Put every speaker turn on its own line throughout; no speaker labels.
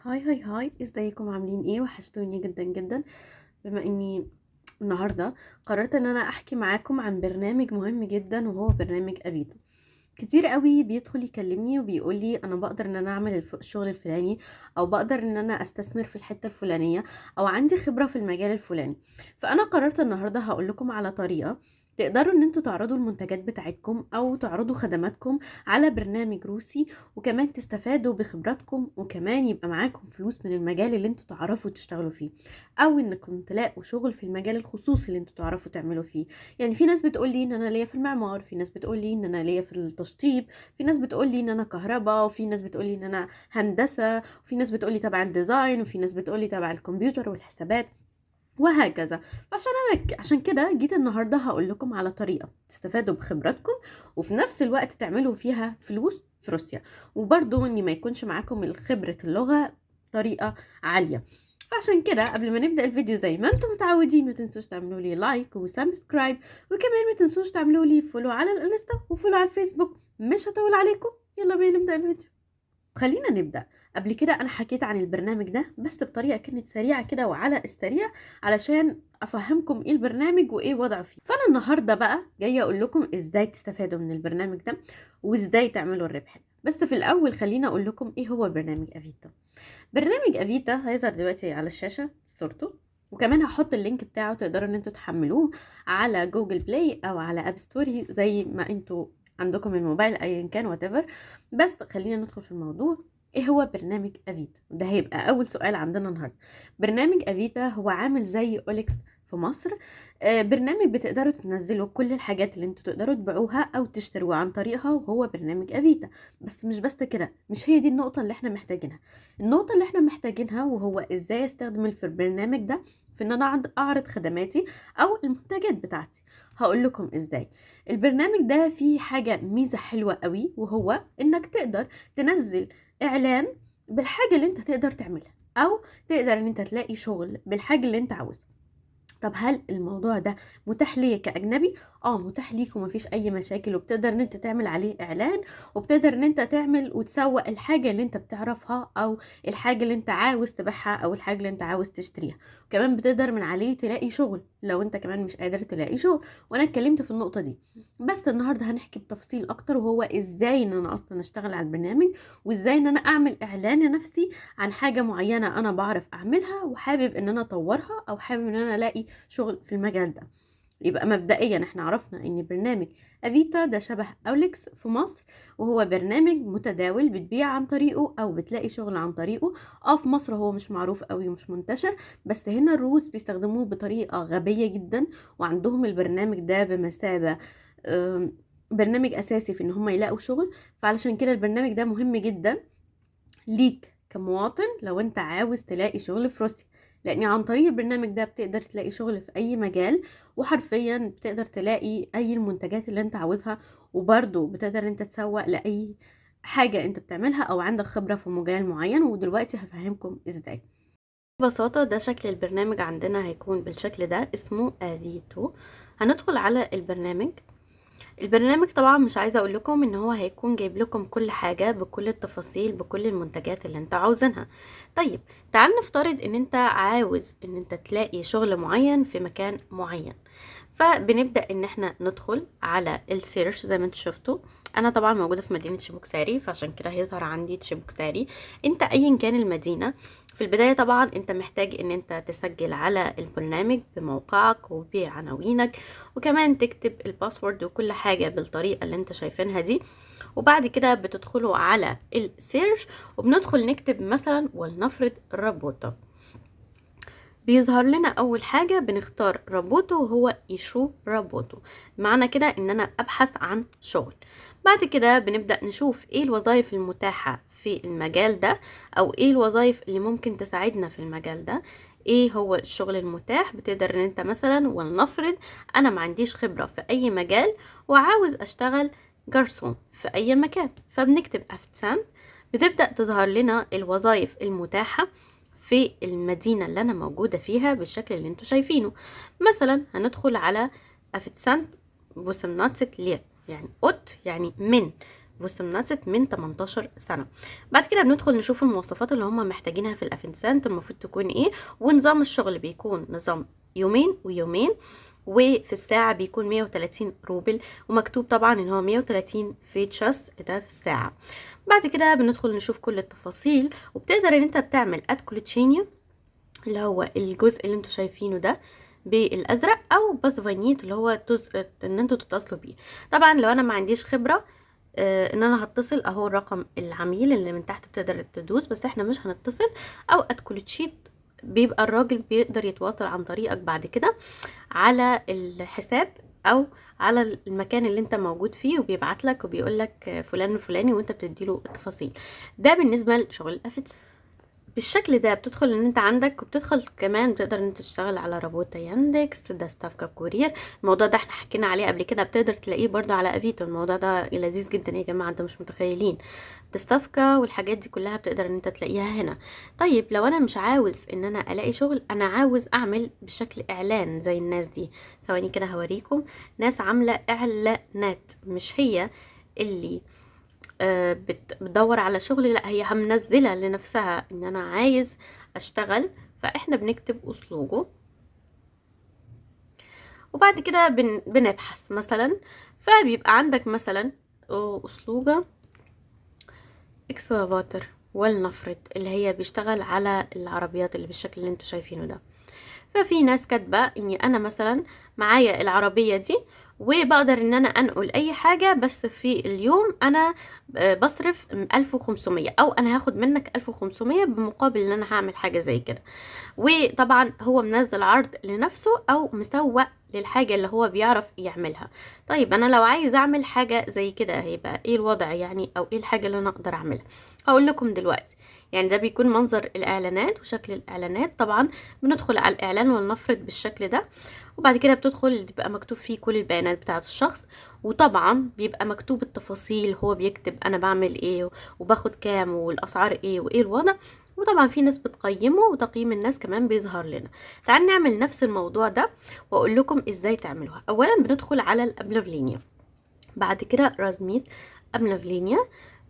هاي هاي هاي، ازيكم؟ عاملين ايه؟ وحشتوني جدا جدا. بما اني النهارده قررت ان انا احكي معاكم عن برنامج مهم جدا، وهو برنامج افيتو. كتير قوي بيدخل يكلمني وبيقول لي انا بقدر ان انا اعمل الشغل الفلاني، او بقدر ان انا استثمر في الحتة الفلانية، او عندي خبرة في المجال الفلاني. فانا قررت النهارده هقول لكم على طريقة تقدروا ان انتوا تعرضوا المنتجات بتاعتكم او تعرضوا خدماتكم على برنامج روسي، وكمان تستفادوا بخبراتكم، وكمان يبقى معاكم فلوس من المجال اللي انتوا تعرفوا تشتغلوا فيه، او انكم تلاقوا شغل في المجال الخصوصي اللي انتوا تعرفوا تعملوا فيه. يعني في ناس بتقول لي ان انا ليا في المعمار، في ناس بتقول لي ان انا ليا في التشطيب، في ناس بتقول لي ان انا كهرباء، وفي ناس بتقول لي ان انا هندسة، وفي ناس بتقول لي تبع الديزاين، وفي ناس بتقول لي تبع الكمبيوتر والحسابات، وهكذا. عشان كده جيت النهارده هقول لكم على طريقه تستفادوا بخبراتكم، وفي نفس الوقت تعملوا فيها فلوس في روسيا، وبرضه ان ما يكونش معاكم خبره اللغه طريقه عاليه. فعشان كده قبل ما نبدا الفيديو زي ما انتم متعودين، ما تنسوش تعملوا لي لايك وسبسكرايب، وكمان ما تنسوش تعملوا لي فولو على الانستا وفولو على الفيسبوك. مش هطول عليكم، يلا بينا نبدا الفيديو. خلينا نبدأ. قبل كده أنا حكيت عن البرنامج ده بس بطريقة كانت سريعة كده وعلى السريع، علشان أفهمكم إيه البرنامج وإيه وضعه فيه. فأنا النهاردة بقى جاية أقول لكم إزاي تستفادوا من البرنامج ده، وإزاي تعملوا الربح ده. بس في الأول خلينا أقول لكم إيه هو برنامج أفيتا. برنامج أفيتا هيظهر دلوقتي على الشاشة صورته، وكمان هحط اللينك بتاعه تقدروا ان انتوا تحملوه على جوجل بلاي او على اب ستوري زي ما انتوا عندكم الموبايل ايا كان whatever. بس خلينا ندخل في الموضوع. ايه هو برنامج افيتا؟ ده هيبقى اول سؤال عندنا النهارده. برنامج افيتا هو عامل زي اوليكس في مصر. برنامج بتقدروا تنزلوا كل الحاجات اللي انتوا تقدروا تبيعوها او تشتروها عن طريقها، وهو برنامج افيتا. بس مش بس كده، مش هي دي النقطة اللي احنا محتاجينها. النقطة اللي احنا محتاجينها وهو ازاي استخدم في البرنامج ده في ان انا اعرض خدماتي او المنتجات بتاعتي. هقول لكم ازاي. البرنامج ده فيه حاجة ميزة حلوة قوي، وهو انك تقدر تنزل اعلان بالحاجة اللي انت تقدر تعملها، او تقدر ان انت تلاقي شغل بالحاجة اللي انت عاوزها. طب هل الموضوع ده متاح ليا كأجنبي؟ متاح ليك ومفيش اي مشاكل، وبتقدر ان انت تعمل عليه اعلان، وبتقدر ان انت تعمل وتسوق الحاجة اللي انت بتعرفها، او الحاجة اللي انت عاوز تبيعها، او الحاجة اللي انت عاوز تشتريها. كمان بتقدر من عليه تلاقي شغل لو انت كمان مش قادر تلاقي شغل، وانا اتكلمت في النقطة دي. بس النهاردة هنحكي بتفصيل اكتر، وهو ازاي ان انا اصلا اشتغل على البرنامج، وازاي ان انا اعمل اعلان لنفسي عن حاجة معينة انا بعرف اعملها وحابب ان انا اطورها، او حابب ان انا الاقي شغل في المجال ده. يبقى مبدئيا احنا عرفنا ان برنامج افيتا ده شبه اوليكس في مصر، وهو برنامج متداول بتبيع عن طريقه او بتلاقي شغل عن طريقه. في مصر هو مش معروف قوي ومش منتشر، بس هنا الروس بيستخدموه بطريقة غبية جدا، وعندهم البرنامج ده بمثابة برنامج اساسي في ان هم يلاقوا شغل. فعلشان كده البرنامج ده مهم جدا ليك كمواطن لو انت عاوز تلاقي شغل في روسيا، لان عن طريق البرنامج ده بتقدر تلاقي شغل في اي مجال، وحرفيا بتقدر تلاقي اي المنتجات اللي انت عاوزها، وبرضو بتقدر انت تسوق لاي حاجة انت بتعملها او عندك خبرة في مجال معين. ودلوقتي هفهمكم ازاي. ببساطة ده شكل البرنامج عندنا، هيكون بالشكل ده، اسمه افيتو. هندخل على البرنامج طبعا مش عايزة اقول لكم ان هو هيكون جايب لكم كل حاجة بكل التفاصيل بكل المنتجات اللي انت عاوزينها. طيب تعال نفترض ان انت عاوز ان انت تلاقي شغل معين في مكان معين. فبنبدأ ان احنا ندخل على السيرش زي ما انتوا شفتوا. انا طبعا موجودة في مدينة شبوكساري، فعشان كده هيظهر عندي شبوكساري. انت ايا كان المدينة، في البداية طبعا انت محتاج ان انت تسجل على البرنامج بموقعك وبعناوينك، وكمان تكتب الباسورد وكل حاجة بالطريقة اللي انت شايفينها دي. وبعد كده بتدخلوا على السيرش، وبندخل نكتب مثلا ولنفرض رابوتو. بيظهر لنا اول حاجة بنختار رابوتو، وهو يشو رابوتو. معنى كده ان انا ابحث عن شغل. بعد كده بنبدأ نشوف ايه الوظائف المتاحة في المجال ده، او ايه الوظائف اللي ممكن تساعدنا في المجال ده. ايه هو الشغل المتاح؟ بتقدر ان انت مثلا ولنفرض انا ما عنديش خبرة في اي مجال، وعاوز اشتغل جرسون في اي مكان، فبنكتب افتسان. بتبدأ تظهر لنا الوظائف المتاحة في المدينة اللي أنا موجودة فيها بالشكل اللي انتوا شايفينه. مثلا هندخل على أفتسان بوسمناتسك ليت، يعني أوت يعني من، وسمناتت من 18 سنة. بعد كده بندخل نشوف المواصفات اللي هم محتاجينها في الافنسنت المفروض تكون ايه، ونظام الشغل بيكون نظام يومين ويومين، وفي الساعة بيكون 130 روبل، ومكتوب طبعا ان هو 130 فيتشاس ده في الساعة. بعد كده بندخل نشوف كل التفاصيل، وبتقدر ان انت بتعمل ادكولوتشينيا اللي هو الجزء اللي انتوا شايفينه ده بالازرق، او باسفانيت اللي هو ان انتوا تتصلوا بيه. طبعا لو انا ما عنديش خبرة ان انا هتصل اهو رقم العميل اللي من تحت بتقدر تدوس، بس احنا مش هنتصل. او ادكولوتشيت بيبقى الراجل بيقدر يتواصل عن طريقك بعد كده على الحساب او على المكان اللي انت موجود فيه، وبيبعت لك وبيقول لك فلان الفلاني وانت بتديله التفاصيل. ده بالنسبه لشغل الافيتس. بالشكل ده بتدخل ان انت عندك، وبتدخل كمان بتقدر ان انت تشتغل على رابوتا ياندكس، ده ستافكا كورير. الموضوع ده احنا حكينا عليه قبل كده، بتقدر تلاقيه برضه على افيتو. الموضوع ده لذيذ جدا يا جماعه، انتوا مش متخيلين. تستافكا والحاجات دي كلها بتقدر ان انت تلاقيها هنا. طيب لو انا مش عاوز ان انا الاقي شغل، انا عاوز اعمل بشكل اعلان زي الناس دي. ثواني كده هوريكم ناس عامله اعلانات، مش هي اللي بتدور على شغل، لا هي منزله لنفسها ان انا عايز اشتغل. فاحنا بنكتب اسلوبه، وبعد كده بنبحث مثلا. فبيبقى عندك مثلا اسلوبه اكسكافاتور، ولنفرض اللي هي بيشتغل على العربيات اللي بالشكل اللي انتوا شايفينه ده. ففي ناس كاتبه اني انا مثلا معايا العربيه دي، وبقدر ان انا انقل اي حاجه، بس في اليوم انا بصرف 1500، او انا هاخد منك 1500 بمقابل ان انا هعمل حاجه زي كده. وطبعا هو منزل عرض لنفسه او مسوق للحاجة اللي هو بيعرف يعملها. طيب انا لو عايز اعمل حاجة زي كده هيبقى ايه الوضع يعني، او ايه الحاجة اللي انا اقدر اعملها؟ هقول لكم دلوقتي. يعني ده بيكون منظر الاعلانات وشكل الاعلانات. طبعا بندخل على الاعلان ولنفرض بالشكل ده، وبعد كده بتدخل بيبقى مكتوب فيه كل البيانات بتاعة الشخص، وطبعا بيبقى مكتوب التفاصيل، هو بيكتب انا بعمل ايه وباخد كام والاسعار ايه وايه الوضع. وطبعا في ناس بتقيمه، وتقييم الناس كمان بيظهر لنا. تعال نعمل نفس الموضوع ده واقول لكم ازاي تعملوها. اولا بندخل على الابلافلينيا، بعد كده رازميت ابلافلينيا.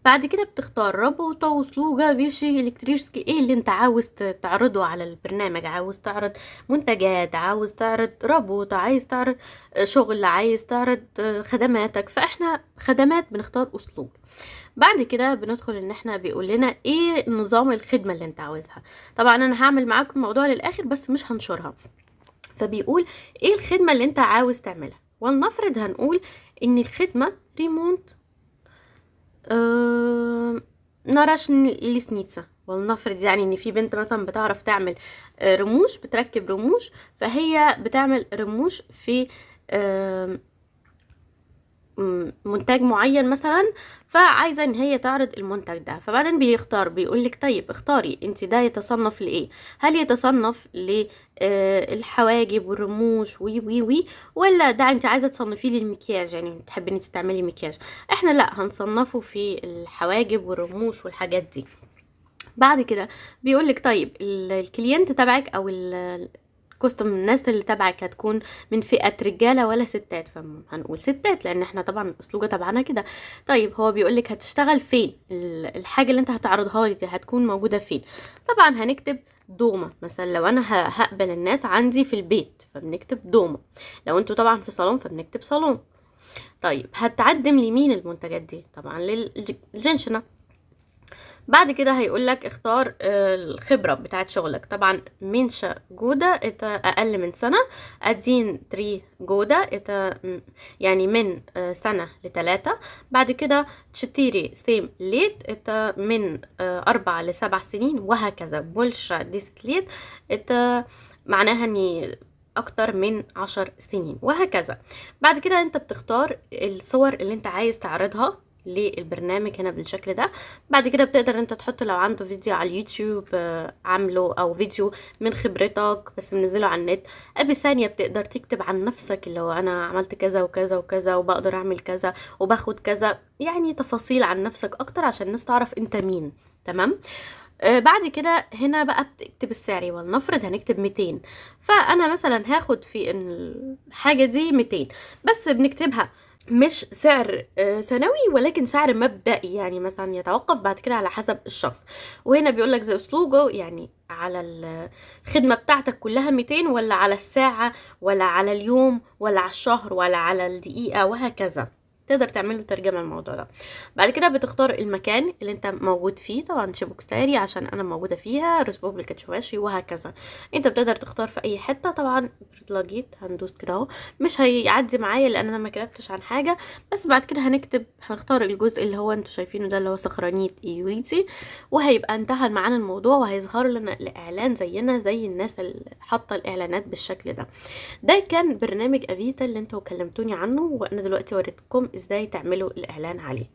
بعد كده بتختار رابوتا وسلوجا فيشي الكتريشسكي، ايه اللي انت عاوز تعرضه على البرنامج. عاوز تعرض منتجات، عاوز تعرض رابوتا، عايز تعرض شغل، عايز تعرض خدماتك. فاحنا خدمات بنختار اسلوب. بعد كده بندخل ان احنا بيقول لنا ايه نظام الخدمة اللي انت عاوزها. طبعا انا هعمل معاكم الموضوع للاخر بس مش هنشرها. فبيقول ايه الخدمة اللي انت عاوز تعملها، ولنفرض هنقول ان الخدمة ريمونت نراش لسنيتسا. ولنفرض يعني ان في بنت مثلا بتعرف تعمل رموش، بتركب رموش، فهي بتعمل رموش في منتج معين مثلا، فعايزه ان هي تعرض المنتج ده. فبعدين بيختار، بيقول لك طيب اختاري انت ده يتصنف لايه. هل يتصنف للحواجب والرموش وي وي وي، ولا ده انت عايزه تصنفيه للمكياج، يعني تحبي انت تعملي مكياج. احنا لا، هنصنفه في الحواجب والرموش والحاجات دي. بعد كده بيقولك طيب الكلينت تبعك او كوستم الناس اللي تبعك هتكون من فئة رجالة ولا ستات. فهنقول ستات لان احنا طبعا الاسلوبة تبعنا كده. طيب هو بيقولك هتشتغل فين، الحاجة اللي انت هتعرضها لي دي هتكون موجودة فين. طبعا هنكتب دومة مثلا، لو انا هقبل الناس عندي في البيت فبنكتب دومة، لو انتوا طبعا في صالون فبنكتب صالون. طيب هتقدم لمين المنتجات دي؟ طبعا للجنشنة. بعد كده هيقولك اختار الخبرة بتاعت شغلك. طبعا منشا جودة اتا اقل من سنة، ادين تري جودة اتا يعني من سنة ل3. بعد كده تشتيري سيم ليت اتا من 4 ل7 سنين، وهكذا. بولشا ديسك ليت اتا معناها اني اكتر من 10 سنين، وهكذا. بعد كده انت بتختار الصور اللي انت عايز تعرضها للبرنامج هنا بالشكل ده. بعد كده بتقدر انت تحط لو عنده فيديو على اليوتيوب عامله، او فيديو من خبرتك بس منزله على النت. بثانية بتقدر تكتب عن نفسك، اللي هو انا عملت كذا وكذا وكذا وبقدر اعمل كذا وباخد كذا، يعني تفاصيل عن نفسك اكتر عشان الناس تعرف انت مين. تمام. بعد كده هنا بقى بتكتب السعر، ولنفرض هنكتب 200. فانا مثلا هاخد في الحاجة دي 200، بس بنكتبها مش سعر سنوي، ولكن سعر مبدئي، يعني مثلا يتوقف بعد كده على حسب الشخص. وهنا بيقولك زي اسلوبه، يعني على الخدمة بتاعتك كلها 200، ولا على الساعة، ولا على اليوم، ولا على الشهر، ولا على الدقيقة، وهكذا. تقدر تعمل له ترجمة الموضوع ده. بعد كده بتختار المكان اللي انت موجود فيه، طبعا شبوكساري عشان انا موجودة فيها، ريسبوبليكا تشواشي، وهكذا. انت بتقدر تختار في اي حتة. طبعا لقيت هندوس كده اهو، مش هيعدي معايا لان انا ما كتبتش عن حاجة. بس بعد كده هنختار الجزء اللي هو انتوا شايفينه ده، اللي هو سخرانية ايويتي، وهيبقى انتهى معانا الموضوع، وهيظهر لنا الاعلان زينا زي الناس اللي حاطه الاعلانات بالشكل ده. ده كان برنامج افيتا اللي انتوا كلمتوني عنه، وانا دلوقتي وريتكم ازاي تعملوا الاعلان عليه.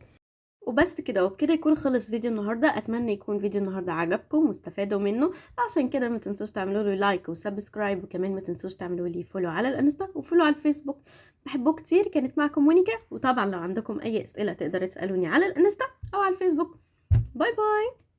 وبس كده، وبكده يكون خلص فيديو النهارده. اتمنى يكون فيديو النهارده عجبكم واستفادوا منه. عشان كده ما تنسوش تعملوا لي لايك وسبسكرايب، وكمان ما تنسوش تعملوا لي فولو على الانستا وفولو على الفيسبوك. بحبكم كتير. كانت معكم مونيكا، وطبعا لو عندكم اي اسئله تقدروا تسالوني على الانستا او على الفيسبوك. باي باي.